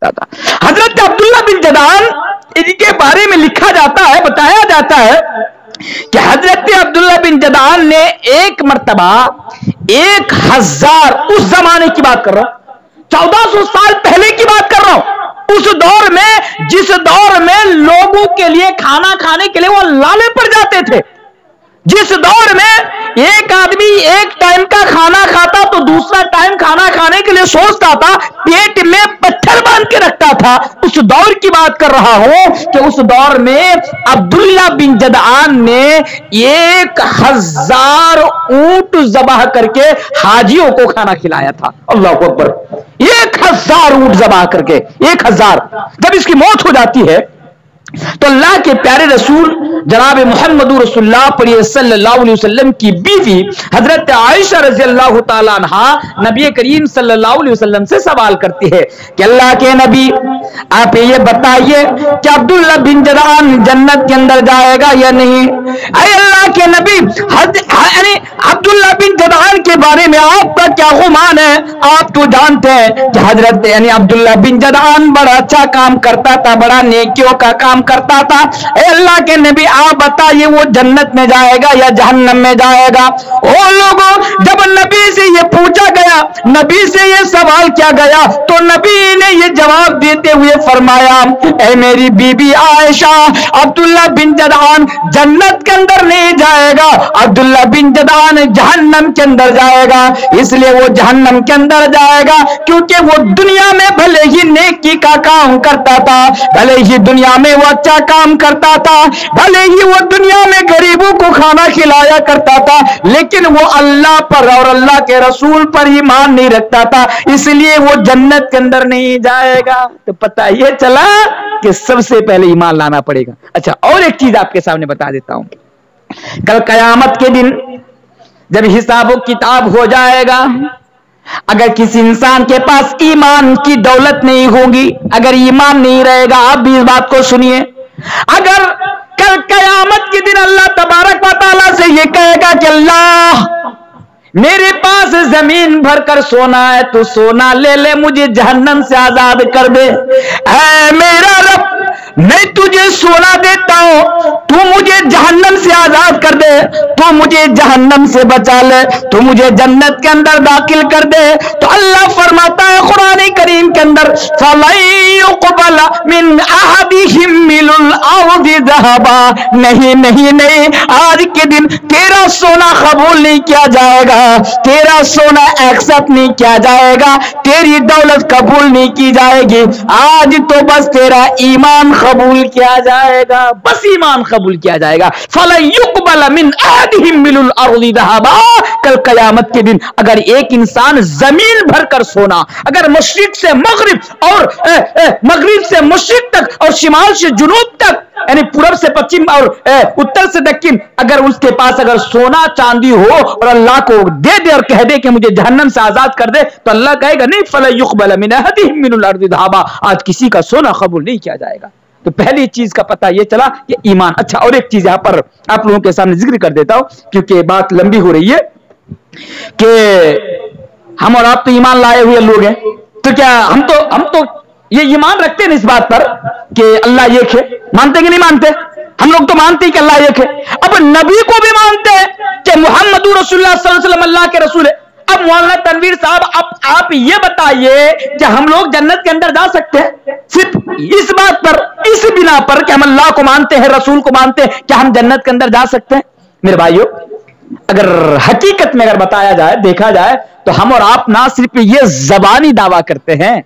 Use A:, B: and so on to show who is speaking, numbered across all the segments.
A: حضرت عبداللہ بن جدعان ان کے بارے میں لکھا جاتا ہے، بتایا جاتا ہے کہ حضرت عبداللہ بن جدعان نے ایک مرتبہ 1000، اس زمانے کی بات کر رہا ہوں، 1400 سال پہلے کی بات کر رہا ہوں، اس دور میں، جس دور میں لوگوں کے لیے کھانا کھانے کے لیے وہ لالے پر جاتے تھے، جس دور میں ایک آدمی ایک ٹائم کا کھانا کھاتا تو دوسرا ٹائم کھانا کھانے کے لیے سوچتا تھا، پیٹ میں پتھر باندھ کے رکھتا تھا، اس دور کی بات کر رہا ہوں کہ اس دور میں عبداللہ بن جدعان نے 1000 اونٹ ذبح کر کے حاجیوں کو کھانا کھلایا تھا۔ اللہ اکبر، 1000 اونٹ ذبح کر کے، 1000۔ جب اس کی موت ہو جاتی ہے تو اللہ کے پیارے رسول جناب محمد رسول اللہ صلی اللہ علیہ وسلم کی بیوی حضرت عائشہ رضی اللہ تعالی عنہا نبی کریم صلی اللہ علیہ وسلم سے سوال کرتی ہے کہ اللہ کے نبی آپ یہ بتائیے کہ عبداللہ بن جدعان جنت کے اندر جائے گا یا نہیں؟ اے اللہ کے نبی، عبداللہ بن جدعان کے بارے میں آپ کا کیا گمان ہے؟ آپ تو جانتے ہیں کہ حضرت عبداللہ بن جدعان بڑا اچھا کام کرتا تھا، بڑا نیکیوں کا کام کرتا تھا، اے اللہ کے نبی آپ بتائیے وہ جنت میں جائے گا یا جہنم میں جائے گا؟ او لوگوں، جب نبی سے یہ پوچھا گیا، نبی سے یہ سوال کیا گیا تو نبی نے یہ جواب دیتے ہوئے فرمایا، اے میری بی بی عائشہ، عبداللہ بن جدعان جنت کے اندر نہیں جائے گا، عبداللہ بن جدعان جہنم کے اندر جائے گا۔ اس لیے وہ جہنم کے اندر جائے گا کیونکہ وہ دنیا میں بھلے ہی نیکی کا کام کرتا تھا، بھلے ہی دنیا میں وہ اچھا کام کرتا تھا، بھلے ہی وہ دنیا میں غریبوں کو کھانا کھلایا کرتا تھا، لیکن وہ اللہ پر اور اللہ کے رسول پر ایمان نہیں رکھتا تھا، اس لیے وہ جنت کے اندر نہیں جائے گا۔ تو پتہ یہ چلا کہ سب سے پہلے ایمان لانا پڑے گا۔ اچھا، اور ایک چیز آپ کے سامنے بتا دیتا ہوں، کل قیامت کے دن جب حساب و کتاب ہو جائے گا، اگر کسی انسان کے پاس ایمان کی دولت نہیں ہوگی، اگر ایمان نہیں رہے گا، آپ بھی اس بات کو سنیے، اگر کل قیامت کے دن اللہ تبارک و تعالیٰ سے یہ کہے گا کہ اللہ میرے پاس زمین بھر کر سونا ہے، تو سونا لے لے، مجھے جہنم سے آزاد کر دے، اے میرا رب میں تجھے سونا دیتا ہوں، تو مجھے جہنم سے آزاد کر دے، تو مجھے جہنم سے بچا لے، تو مجھے جنت کے اندر داخل کر دے، تو اللہ فرماتا ہے قرآن کریم کے اندر فَلَن يُقْبَلَ مِنْ أَحَدِهِمْ مِلُّ الْأَرْضِ ذَهَبًا، نہیں، آج کے دن تیرا سونا قبول نہیں کیا جائے گا، تیرا سونا ایکسپٹ نہیں کیا جائے گا، تیری دولت قبول نہیں کی جائے گی، آج تو بس تیرا ایمان قبول کیا جائے گا، بس ایمان قبول کیا جائے گا۔ فَلَن يُقْبَلَ مِنْ أَحَدِهِمْ مِلُّ الْأَرْضِ ذَهَبًا، کل قیامت کے دن اگر ایک انسان زمین بھر کر سونا، اگر مشرق سے مغرب اور مغرب سے مشرق تک اور شمال سے جنوب تک، یعنی پورب سے پچھم اور اتر سے دکن، اگر اس کے پاس اگر سونا چاندی ہو اور اللہ کو دے دے اور کہہ دے کہ مجھے جہنم سے آزاد کر دے، تو اللہ کہے گا نہیں، فَلَن يُقْبَلَ مِنْ أَحَدِهِمْ مِنُ الْأَرْضِ ذَهَبًا، آج کسی کا سونا قبول نہیں کیا جائے گا۔ تو پہلی چیز کا پتہ یہ چلا کہ ایمان۔ اچھا، اور ایک چیز یہاں پر آپ لوگوں کے سامنے ذکر کر دیتا ہوں کیونکہ بات لمبی ہو رہی ہے کہ ہم اور آپ تو ایمان لائے ہوئے لوگ ہیں، تو کیا ہم تو یہ ایمان رکھتے ہیں اس بات پر کہ اللہ ایک ہے؟ مانتے کہ نہیں مانتے؟ ہم لوگ تو مانتے ہیں کہ اللہ ایک ہے، اب نبی کو بھی مانتے ہیں کہ محمد رسول اللہ صلی اللہ علیہ وسلم اللہ کے رسول ہے۔ اب مولانا تنویر صاحب، اب آپ یہ بتائیے کہ ہم لوگ جنت کے اندر جا سکتے ہیں صرف اس بات پر، اس بنا پر کہ ہم اللہ کو مانتے ہیں، رسول کو مانتے ہیں، کیا ہم جنت کے اندر جا سکتے ہیں؟ میرے بھائیو، اگر حقیقت میں اگر بتایا جائے، دیکھا جائے تو ہم اور آپ نہ صرف یہ زبانی دعویٰ کرتے ہیں،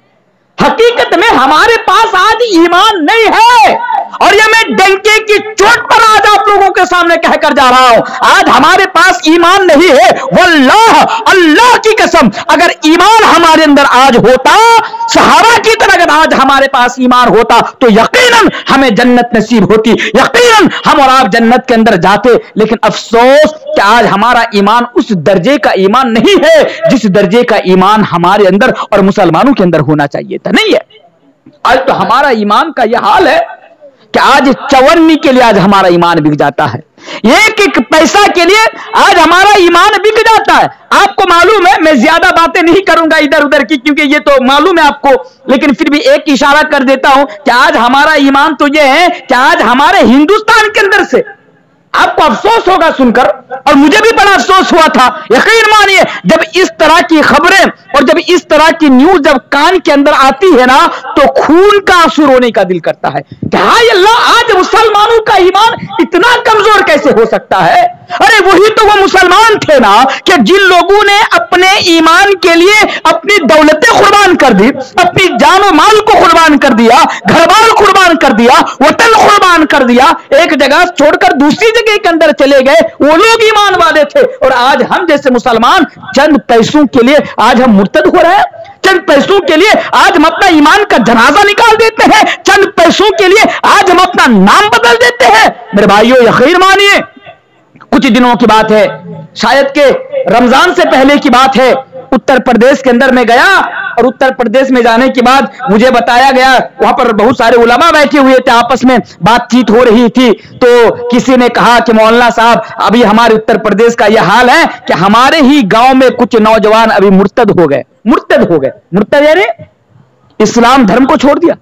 A: حقیقت میں ہمارے پاس آج ایمان نہیں ہے، اور یہ میں ڈنکے کی چوٹ پر آج آپ لوگوں کے سامنے کہہ کر جا رہا ہوں، آج ہمارے پاس ایمان نہیں ہے، واللہ، اللہ کی قسم، اگر ایمان ہمارے اندر آج ہوتا، صحابہ کی طرح اگر آج ہمارے پاس ایمان ہوتا تو یقیناً ہمیں جنت نصیب ہوتی، یقیناً ہم اور آپ جنت کے اندر جاتے، لیکن افسوس کہ آج ہمارا ایمان اس درجے کا ایمان نہیں ہے جس درجے کا ایمان ہمارے اندر اور مسلمانوں کے اندر ہونا چاہیے تھا، نہیں ہے۔ آج تو ہمارا ایمان کا یہ حال ہے کہ آج چورنی کے لیے آج ہمارا ایمان بک جاتا ہے، ایک ایک پیسہ کے لیے آج ہمارا ایمان بک جاتا ہے. آپ کو معلوم ہے, میں زیادہ باتیں نہیں کروں گا ادھر ادھر کی, کیونکہ یہ تو معلوم ہے آپ کو, لیکن پھر بھی ایک اشارہ کر دیتا ہوں کہ آج ہمارا ایمان تو یہ ہے کہ آج ہمارے ہندوستان کے اندر سے, آپ کو افسوس ہوگا سن کر, اور مجھے بھی بڑا افسوس ہوا تھا, یقین مانیے, جب اس طرح کی خبریں اور جب اس طرح کی نیوز جب کان کے اندر آتی ہے نا, تو خون کا آنسو رونے کا دل کرتا ہے کہ ہائے اللہ, آج مسلمانوں کا ایمان اتنا کمزور کیسے ہو سکتا ہے. ارے وہی تو وہ مسلمان تھے نا کہ جن لوگوں نے اپنے ایمان کے لیے اپنی دولتیں قربان کر دی, اپنی جان و مال کو قربان کر دیا, گھر بار قربان کر دیا, وطن قربان کر دیا, ایک جگہ چھوڑ کر دوسری جگہ کے اندر چلے گئے, وہ لوگ ایمان والے تھے. اور آج ہم جیسے مسلمان چند پیسوں کے لیے آج ہم مرتد ہو رہے ہیں, چند پیسوں کے لیے آج ہم اپنا ایمان کا جنازہ نکال دیتے ہیں, چند پیسوں کے لیے آج ہم اپنا نام بدل دیتے ہیں. میرے بھائیوں یقین مانیے, کچھ دنوں کی بات ہے, شاید کہ رمضان سے پہلے کی بات ہے, اتر پردیش کے اندر میں گیا, اور اتر پردیش میں جانے کے بعد مجھے بتایا گیا, وہاں پر بہت سارے علماء بیٹھے ہوئے تھے, آپس میں بات چیت ہو رہی تھی, تو کسی نے کہا کہ مولانا صاحب, ابھی ہمارے اتر پردیش کا یہ حال ہے کہ ہمارے ہی گاؤں میں کچھ نوجوان ابھی مرتد ہو گئے. مرتد یعنی اسلام دھرم کو چھوڑ دیا,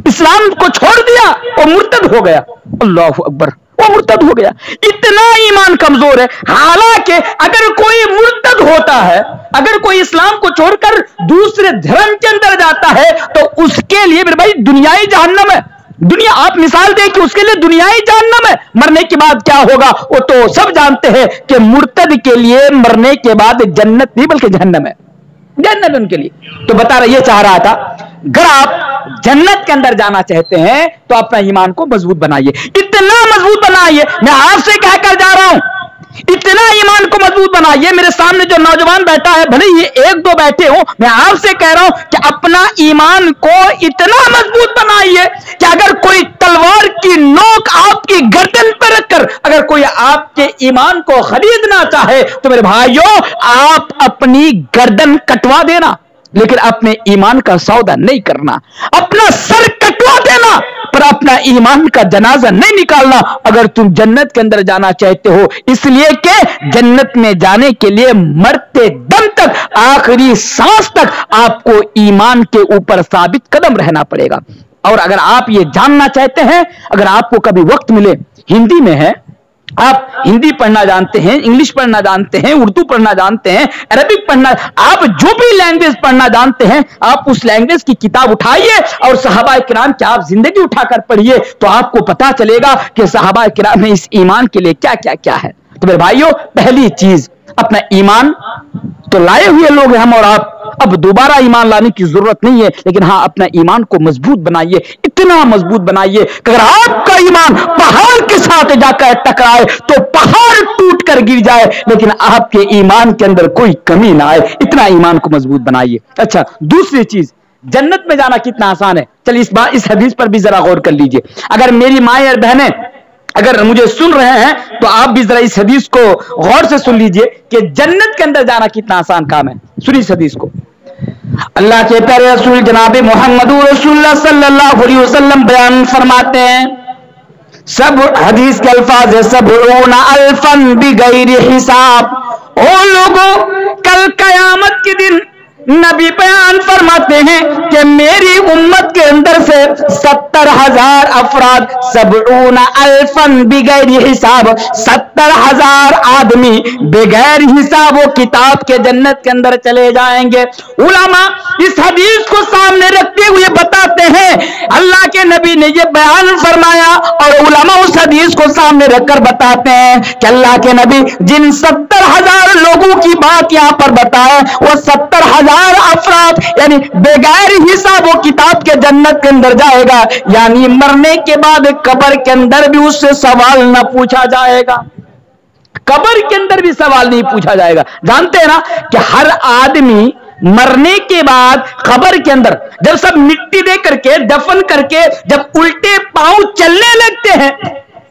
A: اسلام کو چھوڑ دیا اور مرتد ہو گیا. اللہ اکبر, وہ مرتد ہو گیا. اتنا ایمان کمزور ہے. حالانکہ اگر کوئی مرتد ہوتا ہے, اگر کوئی اسلام کو چھوڑ کر دوسرے دھرم کے اندر جاتا ہے, تو اس کے لیے میرے بھائی دنیائی جہنم ہے. دنیا, آپ مثال دیں کہ اس کے لیے دنیائی جہنم ہے. مرنے کے بعد کیا ہوگا وہ تو سب جانتے ہیں کہ مرتد کے لیے مرنے کے بعد جنت نہیں بلکہ جہنم ہے, جنت ان کے لیے. تو بتا رہا, یہ چاہ رہا تھا, اگر آپ جنت کے اندر جانا چاہتے ہیں تو اپنا ایمان کو مضبوط بنائیے, اتنا مضبوط بنائیے. میں آپ سے کہہ کر جا رہا ہوں, اتنا ایمان کو مضبوط بنائیے. میرے سامنے جو نوجوان بیٹھا ہے, بھلے یہ ایک دو بیٹھے ہوں, میں آپ سے کہہ رہا ہوں کہ اپنا ایمان کو اتنا مضبوط بنائیے کہ اگر کوئی تلوار کی نوک آپ کی گردن پر رکھ کر اگر کوئی آپ کے ایمان کو خریدنا چاہے تو میرے بھائیوں, آپ اپنی گردن کٹوا دینا, لیکن اپنے ایمان کا سودا نہیں کرنا. اپنا سر کٹوا دینا پر اپنا ایمان کا جنازہ نہیں نکالنا اگر تم جنت کے اندر جانا چاہتے ہو. اس لیے کہ جنت میں جانے کے لیے مرتے دم تک, آخری سانس تک آپ کو ایمان کے اوپر ثابت قدم رہنا پڑے گا. اور اگر آپ یہ جاننا چاہتے ہیں, اگر آپ کو کبھی وقت ملے, ہندی میں ہے, آپ ہندی پڑھنا جانتے ہیں, انگلش پڑھنا جانتے ہیں, اردو پڑھنا جانتے ہیں, عربک پڑھنا, آپ جو بھی لینگویج پڑھنا جانتے ہیں, آپ اس لینگویج کی کتاب اٹھائیے اور صحابہ کرام کی آپ زندگی اٹھا کر پڑھیے, تو آپ کو پتا چلے گا کہ صحابہ کرام نے اس ایمان کے لیے کیا کیا کیا ہے. تو میرے بھائیوں, پہلی چیز اپنا ایمان تو لائے ہوئے لوگ ہیں ہم اور آپ, اب دوبارہ ایمان لانے کی ضرورت نہیں ہے, لیکن ہاں اپنا ایمان کو مضبوط بنائیے, اتنا مضبوط بنائیے کہ اگر آپ کا ایمان پہاڑ کے ساتھ جا کر ٹکرائے تو پہاڑ ٹوٹ کر گر جائے, لیکن آپ کے ایمان کے اندر کوئی کمی نہ آئے. اتنا ایمان کو مضبوط بنائیے. اچھا, دوسری چیز, جنت میں جانا کتنا آسان ہے. چلیے اس حدیث پر بھی ذرا غور کر لیجئے. اگر میری مائیں اور بہنیں اگر مجھے سن رہے ہیں تو آپ بھی ذرا اس حدیث کو غور سے سن لیجئے کہ جنت کے اندر جانا کتنا آسان کام ہے. سنیے اس حدیث کو. اللہ کے پیارے رسول جناب محمد رسول اللہ صلی اللہ علیہ وسلم بیان فرماتے ہیں, سب حدیث کے الفاظ ہے, 70,000 بغیر حساب. او لوگوں, کل قیامت کے دن نبی بیان فرماتے ہیں کہ میری امت کے اندر سے 70,000 افراد, 70,000 بغیر حساب, 70,000 آدمی بغیر حساب و کتاب کے جنت کے اندر چلے جائیں گے. علماء اس حدیث کو سامنے رکھتے ہوئے بتاتے ہیں, اللہ کے نبی نے یہ بیان فرمایا اور علماء اس حدیث کو سامنے رکھ کر بتاتے ہیں کہ اللہ کے نبی جن 70,000 لوگوں کی بات یہاں پر بتائے وہ 70,000 افراد یعنی بغیر حساب و کتاب کے جنت کے اندر جائے گا. یعنی مرنے کے بعد قبر کے اندر بھی اس سے سوال نہ پوچھا جائے گا, قبر کے اندر بھی سوال نہیں پوچھا جائے گا. جانتے ہیں نا کہ ہر آدمی مرنے کے بعد قبر کے اندر جب سب مٹی دے کر کے دفن کر کے جب الٹے پاؤں چلنے لگتے ہیں